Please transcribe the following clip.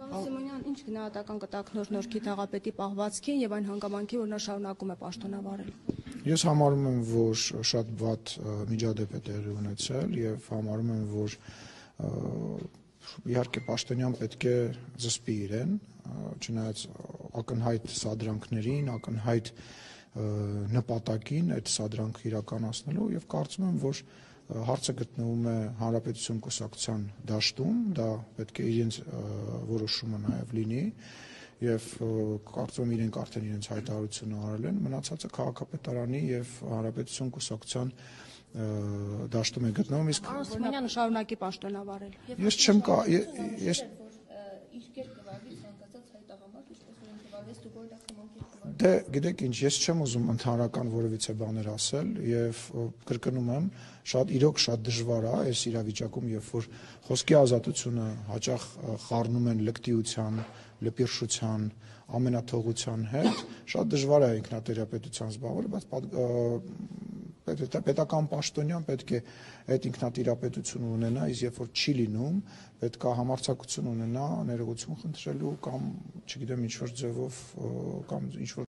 Սիմոնյան, ինչ գնահատական կտաք նոր գիտաղապետի պահվածքին եւ այն հանգամանքին, որ նա շարունակում է պաշտոնավարել։ Ես համարում եմ, որ շատ վատ միջադեպ է տեղի ունեցել եւ համարում եմ, որ իհարկե Պաշտոնյան պետք է զսպի իրեն, չնայած ակնհայտ սադրանքներին, ակնհայտ նպատակին այդ սադրանքը իրականացնելու եւ կարծում եմ, որ հարցը գտնվում է Հանրապետություն կուսակցության դաշտում, դա պետք է իրենց որոշումը նաեւ լինի եւ կարծում եմ իրենք արդեն իրենց հայտարարությունը արել են, մնացածը քաղաքապետարանի եւ Հանրապետություն կուսակցության դաշտում է գտնվում, իսկ Սիմոնյանը շարունակի պաշտոնավարել։ Ես չեմ Դե գիտեք ինչ, ես չեմ ուզում ընդհանրական որևիցե բաներ ասել եւ կրկնում եմ, իրոք շատ դժվար է այս իրավիճակում, երբ որ խոսքի ազատությունը հաճախ խառնում են լկտիության, լպիրշության, ամենաթողության հետ, շատ դժվար է ինքնատիրապետության զբաղվել, բայց պետական պաշտոնյան պետք է այդ ինքնատիրապետությունը ունենա, իսկ երբ որ չի լինում, պետք է համարձակություն ունենա ներողություն խնդրելու կամ, չգիտեմ, ինչ-որ ձևով կամ ինչ-որ